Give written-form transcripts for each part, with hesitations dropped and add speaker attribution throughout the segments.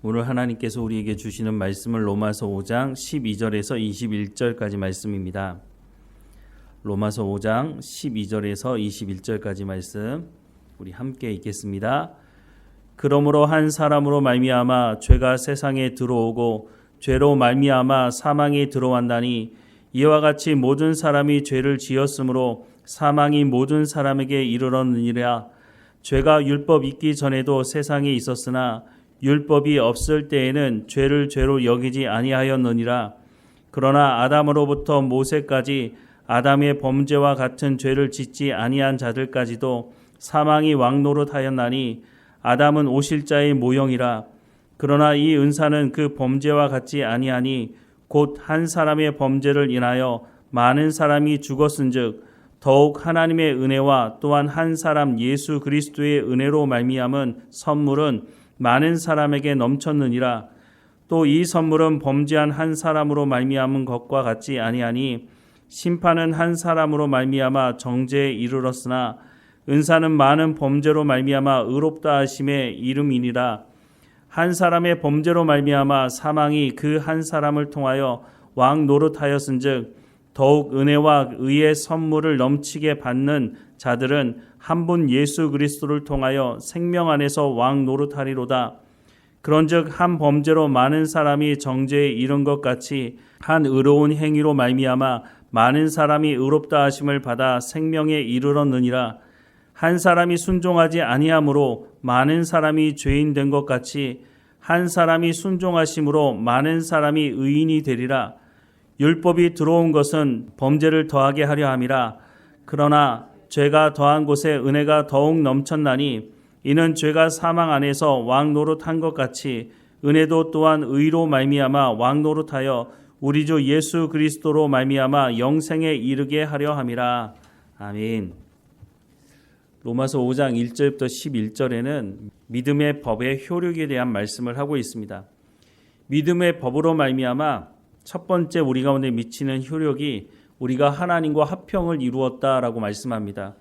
Speaker 1: 오늘 하나님께서 우리에게 주시는 말씀은 로마서 5장 12절에서 21절까지 말씀입니다. 로마서 5장 12절에서 21절까지 말씀 우리 함께 읽겠습니다. 그러므로 한 사람으로 말미암아 죄가 세상에 들어오고 죄로 말미암아 사망이 들어왔나니 이와 같이 모든 사람이 죄를 지었으므로 사망이 모든 사람에게 이르렀느니라. 죄가 율법 있기 전에도 세상에 있었으나 율법이 없을 때에는 죄를 죄로 여기지 아니하였느니라. 그러나 아담으로부터 모세까지 아담의 범죄와 같은 죄를 짓지 아니한 자들까지도 사망이 왕노릇하였나니 아담은 오실자의 모형이라. 그러나 이 은사는 그 범죄와 같지 아니하니 곧 한 사람의 범죄를 인하여 많은 사람이 죽었은즉 더욱 하나님의 은혜와 또한 한 사람 예수 그리스도의 은혜로 말미암은 선물은 많은 사람에게 넘쳤느니라. 또 이 선물은 범죄한 한 사람으로 말미암은 것과 같지 아니하니 심판은 한 사람으로 말미암아 정죄에 이르렀으나 은사는 많은 범죄로 말미암아 의롭다 하심의 이름이니라. 한 사람의 범죄로 말미암아 사망이 그 한 사람을 통하여 왕 노릇하였은즉 더욱 은혜와 의의 선물을 넘치게 받는 자들은 한 분 예수 그리스도를 통하여 생명 안에서 왕 노릇하리로다. 그런즉 한 범죄로 많은 사람이 정죄에 이른 것 같이 한 의로운 행위로 말미암아 많은 사람이 의롭다 하심을 받아 생명에 이르렀느니라. 한 사람이 순종하지 아니함으로 많은 사람이 죄인 된 것 같이 한 사람이 순종하심으로 많은 사람이 의인이 되리라. 율법이 들어온 것은 범죄를 더하게 하려 함이라. 그러나 죄가 더한 곳에 은혜가 더욱 넘쳤나니 이는 죄가 사망 안에서 왕 노릇한 것 같이 은혜도 또한 의로 말미암아 왕 노릇하여 우리 주 예수 그리스도로 말미암아 영생에 이르게 하려 함이라. 아멘. 로마서 5장 1절부터 11절에는 믿음의 법의 효력에 대한 말씀을 하고 있습니다. 믿음의 법으로 말미암아 첫 번째 우리 가운데 미치는 효력이 우리가 하나님과 화평을 이루었다라고 말씀합니다.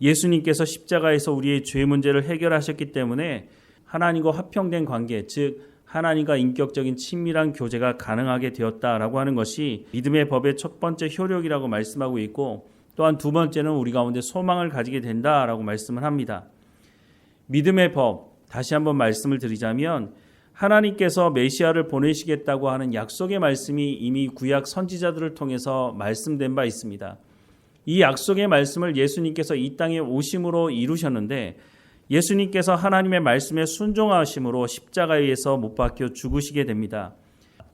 Speaker 1: 예수님께서 십자가에서 우리의 죄 문제를 해결하셨기 때문에 하나님과 화평된 관계, 즉 하나님과 인격적인 친밀한 교제가 가능하게 되었다라고 하는 것이 믿음의 법의 첫 번째 효력이라고 말씀하고 있고, 또한 두 번째는 우리 가운데 소망을 가지게 된다라고 말씀을 합니다. 믿음의 법, 다시 한번 말씀을 드리자면 하나님께서 메시아를 보내시겠다고 하는 약속의 말씀이 이미 구약 선지자들을 통해서 말씀된 바 있습니다. 이 약속의 말씀을 예수님께서 이 땅에 오심으로 이루셨는데 예수님께서 하나님의 말씀에 순종하심으로 십자가에서 못 박혀 죽으시게 됩니다.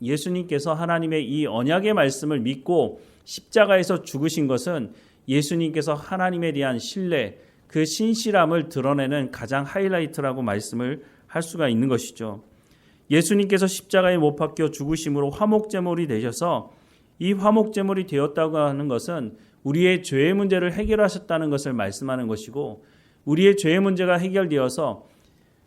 Speaker 1: 예수님께서 하나님의 이 언약의 말씀을 믿고 십자가에서 죽으신 것은 예수님께서 하나님에 대한 신뢰, 그 신실함을 드러내는 가장 하이라이트라고 말씀을 할 수가 있는 것이죠. 예수님께서 십자가에 못 박혀 죽으심으로 화목제물이 되셔서 이 화목제물이 되었다고 하는 것은 우리의 죄의 문제를 해결하셨다는 것을 말씀하는 것이고, 우리의 죄의 문제가 해결되어서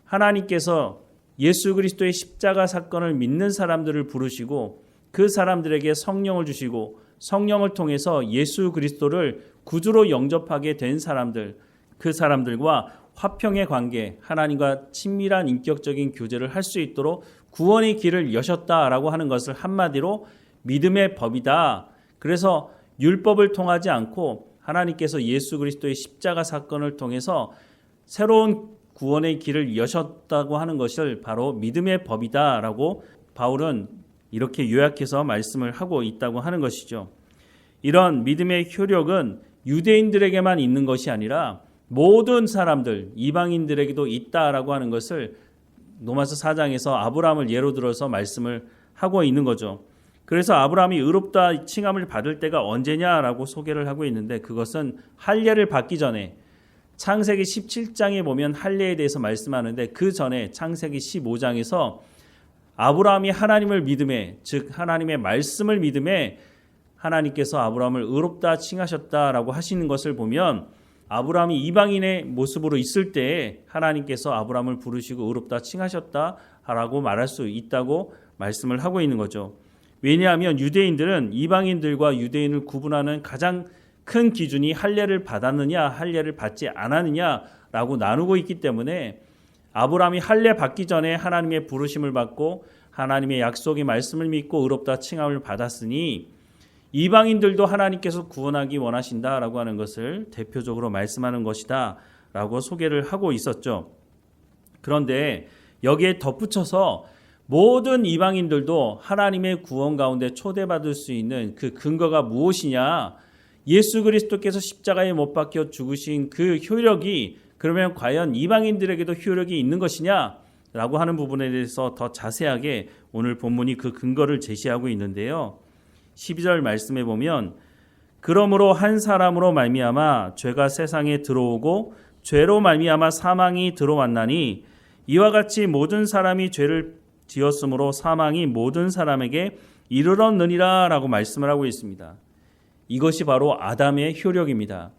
Speaker 1: 하나님께서 예수 그리스도의 십자가 사건을 믿는 사람들을 부르시고 그 사람들에게 성령을 주시고 성령을 통해서 예수 그리스도를 구주로 영접하게 된 사람들, 그 사람들과 화평의 관계, 하나님과 친밀한 인격적인 교제를 할 수 있도록 구원의 길을 여셨다라고 하는 것을 한마디로 믿음의 법이다. 그래서 율법을 통하지 않고 하나님께서 예수 그리스도의 십자가 사건을 통해서 새로운 구원의 길을 여셨다고 하는 것을 바로 믿음의 법이다라고 바울은 이렇게 요약해서 말씀을 하고 있다고 하는 것이죠. 이런 믿음의 효력은 유대인들에게만 있는 것이 아니라 모든 사람들, 이방인들에게도 있다라고 하는 것을 로마서 4장에서 아브라함을 예로 들어서 말씀을 하고 있는 거죠. 그래서 아브라함이 의롭다 칭함을 받을 때가 언제냐라고 소개를 하고 있는데, 그것은 할례를 받기 전에 창세기 17장에 보면 할례에 대해서 말씀하는데, 그 전에 창세기 15장에서 아브라함이 하나님을 믿음에, 즉 하나님의 말씀을 믿음에 하나님께서 아브라함을 의롭다 칭하셨다라고 하시는 것을 보면, 아브라함이 이방인의 모습으로 있을 때에 하나님께서 아브라함을 부르시고 의롭다 칭하셨다라고 말할 수 있다고 말씀을 하고 있는 거죠. 왜냐하면 유대인들은 이방인들과 유대인을 구분하는 가장 큰 기준이 할례를 받았느냐 할례를 받지 않았느냐라고 나누고 있기 때문에 아브라함이 할례 받기 전에 하나님의 부르심을 받고 하나님의 약속의 말씀을 믿고 의롭다 칭함을 받았으니 이방인들도 하나님께서 구원하기 원하신다라고 하는 것을 대표적으로 말씀하는 것이다 라고 소개를 하고 있었죠. 그런데 여기에 덧붙여서 모든 이방인들도 하나님의 구원 가운데 초대받을 수 있는 그 근거가 무엇이냐, 예수 그리스도께서 십자가에 못 박혀 죽으신 그 효력이 그러면 과연 이방인들에게도 효력이 있는 것이냐 라고 하는 부분에 대해서 더 자세하게 오늘 본문이 그 근거를 제시하고 있는데요. 12절 말씀에 보면 그러므로 한 사람으로 말미암아 죄가 세상에 들어오고 죄로 말미암아 사망이 들어왔나니 이와 같이 모든 사람이 죄를 지었으므로 사망이 모든 사람에게 이르렀느니라 라고 말씀을 하고 있습니다. 이것이 바로 아담의 효력입니다.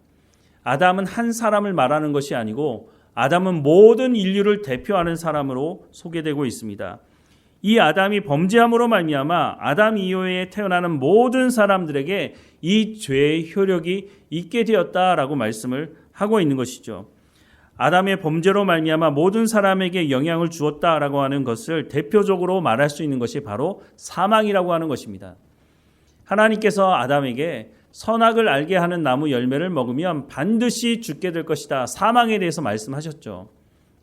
Speaker 1: 아담은 한 사람을 말하는 것이 아니고 아담은 모든 인류를 대표하는 사람으로 소개되고 있습니다. 이 아담이 범죄함으로 말미암아 아담 이후에 태어나는 모든 사람들에게 이 죄의 효력이 있게 되었다라고 말씀을 하고 있는 것이죠. 아담의 범죄로 말미암아 모든 사람에게 영향을 주었다라고 하는 것을 대표적으로 말할 수 있는 것이 바로 사망이라고 하는 것입니다. 하나님께서 아담에게 선악을 알게 하는 나무 열매를 먹으면 반드시 죽게 될 것이다. 사망에 대해서 말씀하셨죠.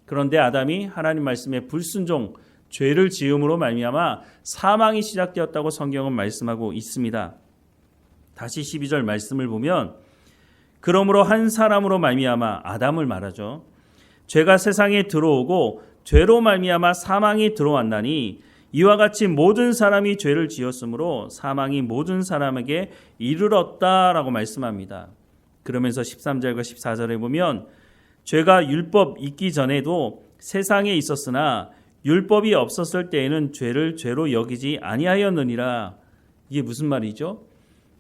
Speaker 1: 그런데 아담이 하나님 말씀에 불순종, 죄를 지음으로 말미암아 사망이 시작되었다고 성경은 말씀하고 있습니다. 다시 12절 말씀을 보면 그러므로 한 사람으로 말미암아 아담을 말하죠. 죄가 세상에 들어오고 죄로 말미암아 사망이 들어왔나니 이와 같이 모든 사람이 죄를 지었으므로 사망이 모든 사람에게 이르렀다라고 말씀합니다. 그러면서 13절과 14절에 보면 죄가 율법 있기 전에도 세상에 있었으나 율법이 없었을 때에는 죄를 죄로 여기지 아니하였느니라. 이게 무슨 말이죠?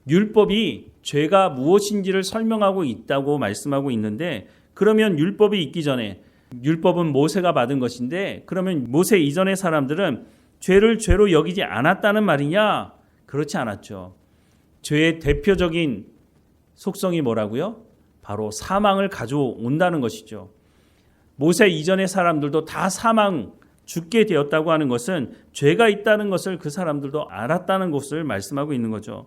Speaker 1: 율법이 죄가 무엇인지를 설명하고 있다고 말씀하고 있는데 그러면 율법이 있기 전에 율법은 모세가 받은 것인데 그러면 모세 이전의 사람들은 죄를 죄로 여기지 않았다는 말이냐? 그렇지 않았죠. 죄의 대표적인 속성이 뭐라고요? 바로 사망을 가져온다는 것이죠. 모세 이전의 사람들도 다 죽게 되었다고 하는 것은 죄가 있다는 것을 그 사람들도 알았다는 것을 말씀하고 있는 거죠.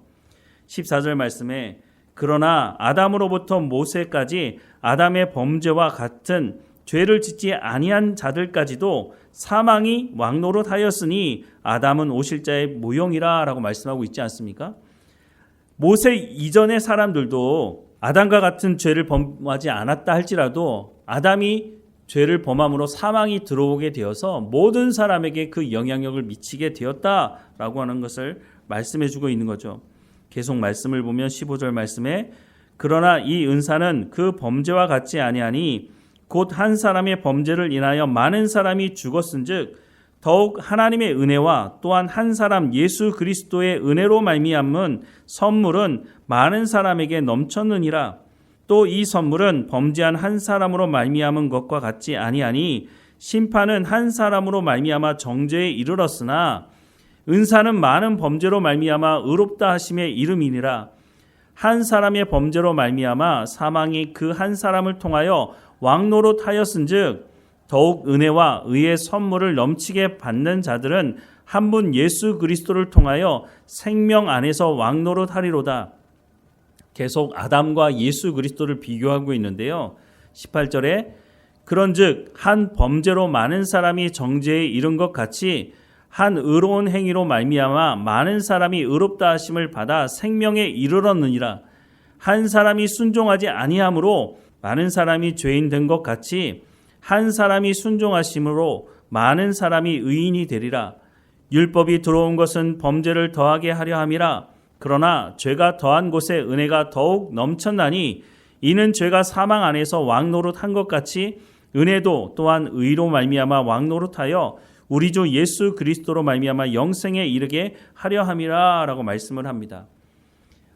Speaker 1: 14절 말씀에 그러나 아담으로부터 모세까지 아담의 범죄와 같은 죄를 짓지 아니한 자들까지도 사망이 왕노릇하였으니 아담은 오실 자의 모형이라 라고 말씀하고 있지 않습니까? 모세 이전의 사람들도 아담과 같은 죄를 범하지 않았다 할지라도 아담이 죄를 범함으로 사망이 들어오게 되어서 모든 사람에게 그 영향력을 미치게 되었다라고 하는 것을 말씀해 주고 있는 거죠. 계속 말씀을 보면 15절 말씀에 그러나 이 은사는 그 범죄와 같지 아니하니 곧 한 사람의 범죄를 인하여 많은 사람이 죽었은즉 더욱 하나님의 은혜와 또한 한 사람 예수 그리스도의 은혜로 말미암은 선물은 많은 사람에게 넘쳤느니라. 또 이 선물은 범죄한 한 사람으로 말미암은 것과 같지 아니하니 심판은 한 사람으로 말미암아 정죄에 이르렀으나 은사는 많은 범죄로 말미암아 의롭다 하심의 이름이니라. 한 사람의 범죄로 말미암아 사망이 그 한 사람을 통하여 왕노릇하였은즉 더욱 은혜와 의의 선물을 넘치게 받는 자들은 한 분 예수 그리스도를 통하여 생명 안에서 왕노릇하리로다. 계속 아담과 예수 그리스도를 비교하고 있는데요. 18절에 그런즉 한 범죄로 많은 사람이 정죄에 이른 것 같이 한 의로운 행위로 말미암아 많은 사람이 의롭다 하심을 받아 생명에 이르렀느니라. 한 사람이 순종하지 아니함으로 많은 사람이 죄인 된 것 같이 한 사람이 순종하심으로 많은 사람이 의인이 되리라. 율법이 들어온 것은 범죄를 더하게 하려 함이라. 그러나 죄가 더한 곳에 은혜가 더욱 넘쳤나니 이는 죄가 사망 안에서 왕노릇한 것 같이 은혜도 또한 의로 말미암아 왕노릇하여 우리 주 예수 그리스도로 말미암아 영생에 이르게 하려 함이라라고 말씀을 합니다.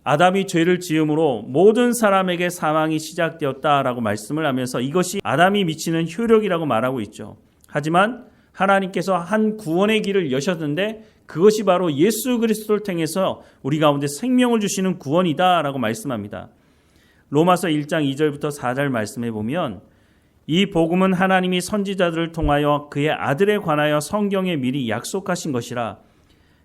Speaker 1: 아담이 죄를 지음으로 모든 사람에게 사망이 시작되었다라고 말씀을 하면서 이것이 아담이 미치는 효력이라고 말하고 있죠. 하지만 하나님께서 한 구원의 길을 여셨는데 그것이 바로 예수 그리스도를 통해서 우리 가운데 생명을 주시는 구원이다라고 말씀합니다. 로마서 1장 2절부터 4절 말씀해 보면 이 복음은 하나님이 선지자들을 통하여 그의 아들에 관하여 성경에 미리 약속하신 것이라.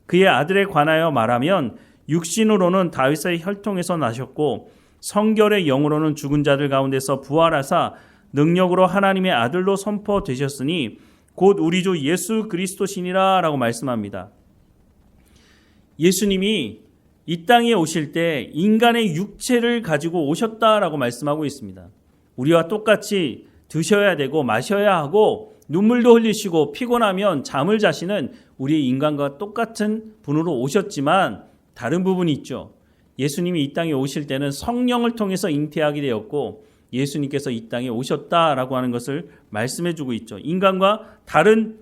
Speaker 1: 그의 아들에 관하여 말하면 육신으로는 다윗의 혈통에서 나셨고 성결의 영으로는 죽은 자들 가운데서 부활하사 능력으로 하나님의 아들로 선포되셨으니 곧 우리 주 예수 그리스도시니라 라고 말씀합니다. 예수님이 이 땅에 오실 때 인간의 육체를 가지고 오셨다라고 말씀하고 있습니다. 우리와 똑같이 드셔야 되고 마셔야 하고 눈물도 흘리시고 피곤하면 잠을 자시는 우리 인간과 똑같은 분으로 오셨지만 다른 부분이 있죠. 예수님이 이 땅에 오실 때는 성령을 통해서 잉태하게 되었고 예수님께서 이 땅에 오셨다라고 하는 것을 말씀해 주고 있죠. 인간과 다른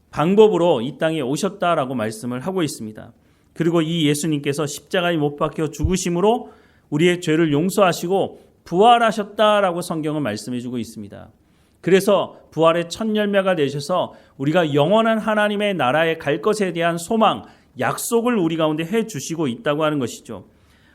Speaker 1: 방법으로 이 땅에 오셨다라고 말씀을 하고 있습니다. 그리고 이 예수님께서 십자가에 못 박혀 죽으심으로 우리의 죄를 용서하시고 부활하셨다라고 성경은 말씀해 주고 있습니다. 그래서 부활의 첫 열매가 되셔서 우리가 영원한 하나님의 나라에 갈 것에 대한 소망, 약속을 우리 가운데 해 주시고 있다고 하는 것이죠.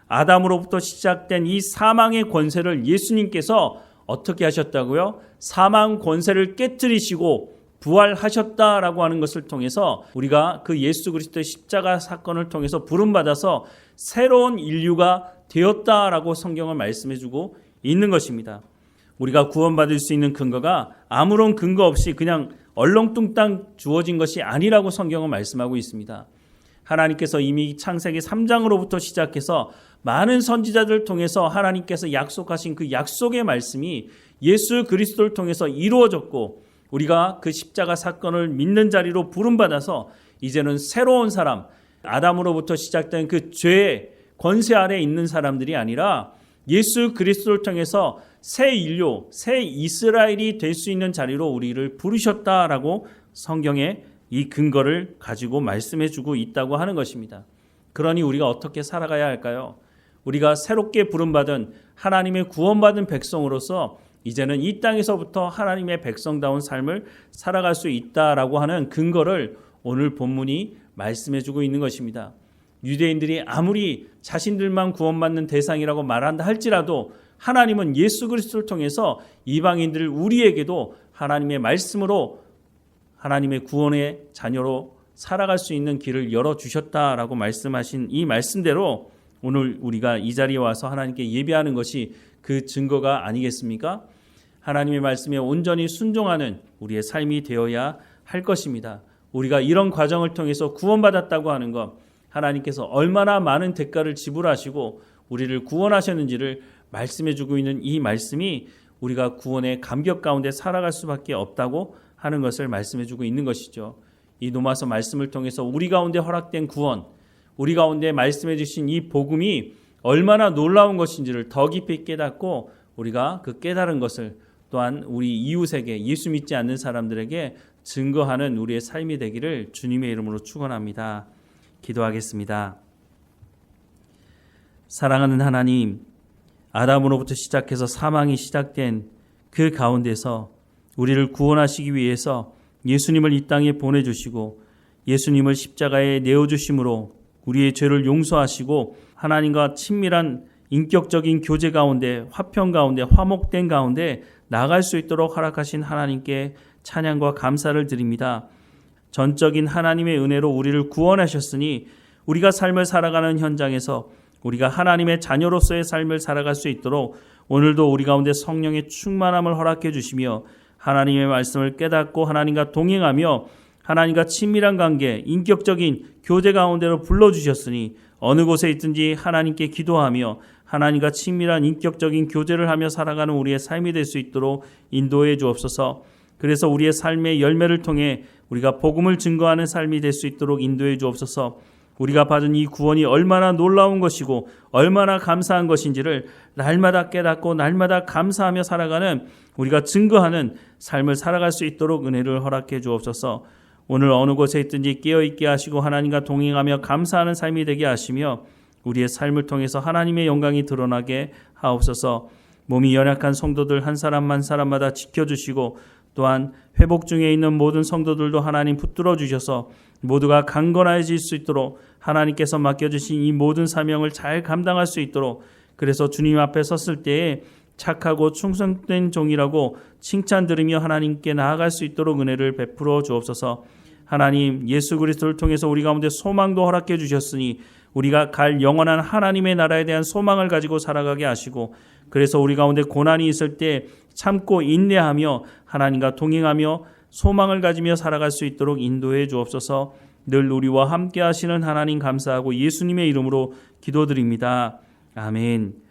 Speaker 1: 아담으로부터 시작된 이 사망의 권세를 예수님께서 어떻게 하셨다고요? 사망 권세를 깨뜨리시고 부활하셨다라고 하는 것을 통해서 우리가 그 예수 그리스도의 십자가 사건을 통해서 부름받아서 새로운 인류가 되었다라고 성경은 말씀해주고 있는 것입니다. 우리가 구원받을 수 있는 근거가 아무런 근거 없이 그냥 얼렁뚱땅 주어진 것이 아니라고 성경은 말씀하고 있습니다. 하나님께서 이미 창세기 3장으로부터 시작해서 많은 선지자들을 통해서 하나님께서 약속하신 그 약속의 말씀이 예수 그리스도를 통해서 이루어졌고 우리가 그 십자가 사건을 믿는 자리로 부름받아서 이제는 새로운 사람, 아담으로부터 시작된 그 죄의 권세 아래 있는 사람들이 아니라 예수 그리스도를 통해서 새 인류, 새 이스라엘이 될 수 있는 자리로 우리를 부르셨다라고 성경에 이 근거를 가지고 말씀해 주고 있다고 하는 것입니다. 그러니 우리가 어떻게 살아가야 할까요? 우리가 새롭게 부름받은 하나님의 구원받은 백성으로서 이제는 이 땅에서부터 하나님의 백성다운 삶을 살아갈 수 있다라고 하는 근거를 오늘 본문이 말씀해 주고 있는 것입니다. 유대인들이 아무리 자신들만 구원받는 대상이라고 말한다 할지라도 하나님은 예수 그리스도를 통해서 이방인들 우리에게도 하나님의 말씀으로 하나님의 구원의 자녀로 살아갈 수 있는 길을 열어주셨다라고 말씀하신 이 말씀대로 오늘 우리가 이 자리에 와서 하나님께 예배하는 것이 그 증거가 아니겠습니까? 하나님의 말씀에 온전히 순종하는 우리의 삶이 되어야 할 것입니다. 우리가 이런 과정을 통해서 구원받았다고 하는 것, 하나님께서 얼마나 많은 대가를 지불하시고 우리를 구원하셨는지를 말씀해 주고 있는 이 말씀이 우리가 구원의 감격 가운데 살아갈 수밖에 없다고 하는 것을 말씀해 주고 있는 것이죠. 이 로마서 말씀을 통해서 우리 가운데 허락된 구원, 우리 가운데 말씀해 주신 이 복음이 얼마나 놀라운 것인지를 더 깊이 깨닫고 우리가 그 깨달은 것을 또한 우리 이웃에게, 예수 믿지 않는 사람들에게 증거하는 우리의 삶이 되기를 주님의 이름으로 축원합니다. 기도하겠습니다. 사랑하는 하나님, 아담으로부터 시작해서 사망이 시작된 그 가운데서 우리를 구원하시기 위해서 예수님을 이 땅에 보내주시고 예수님을 십자가에 내어주심으로 우리의 죄를 용서하시고 하나님과 친밀한 인격적인 교제 가운데, 화평 가운데, 화목된 가운데 나갈 수 있도록 허락하신 하나님께 찬양과 감사를 드립니다. 전적인 하나님의 은혜로 우리를 구원하셨으니 우리가 삶을 살아가는 현장에서 우리가 하나님의 자녀로서의 삶을 살아갈 수 있도록 오늘도 우리 가운데 성령의 충만함을 허락해 주시며 하나님의 말씀을 깨닫고 하나님과 동행하며 하나님과 친밀한 관계, 인격적인 교제 가운데로 불러주셨으니 어느 곳에 있든지 하나님께 기도하며 하나님과 친밀한 인격적인 교제를 하며 살아가는 우리의 삶이 될 수 있도록 인도해 주옵소서. 그래서 우리의 삶의 열매를 통해 우리가 복음을 증거하는 삶이 될 수 있도록 인도해 주옵소서. 우리가 받은 이 구원이 얼마나 놀라운 것이고 얼마나 감사한 것인지를 날마다 깨닫고 날마다 감사하며 살아가는 우리가 증거하는 삶을 살아갈 수 있도록 은혜를 허락해 주옵소서. 오늘 어느 곳에 있든지 깨어있게 하시고 하나님과 동행하며 감사하는 삶이 되게 하시며 우리의 삶을 통해서 하나님의 영광이 드러나게 하옵소서. 몸이 연약한 성도들 한 사람 한 사람마다 지켜주시고 또한 회복 중에 있는 모든 성도들도 하나님 붙들어 주셔서 모두가 강건해질 수 있도록 하나님께서 맡겨주신 이 모든 사명을 잘 감당할 수 있도록, 그래서 주님 앞에 섰을 때에 착하고 충성된 종이라고 칭찬 들으며 하나님께 나아갈 수 있도록 은혜를 베풀어 주옵소서. 하나님, 예수 그리스도를 통해서 우리 가운데 소망도 허락해 주셨으니 우리가 갈 영원한 하나님의 나라에 대한 소망을 가지고 살아가게 하시고, 그래서 우리 가운데 고난이 있을 때 참고 인내하며 하나님과 동행하며 소망을 가지며 살아갈 수 있도록 인도해 주옵소서. 늘 우리와 함께 하시는 하나님 감사하고 예수님의 이름으로 기도드립니다. 아멘.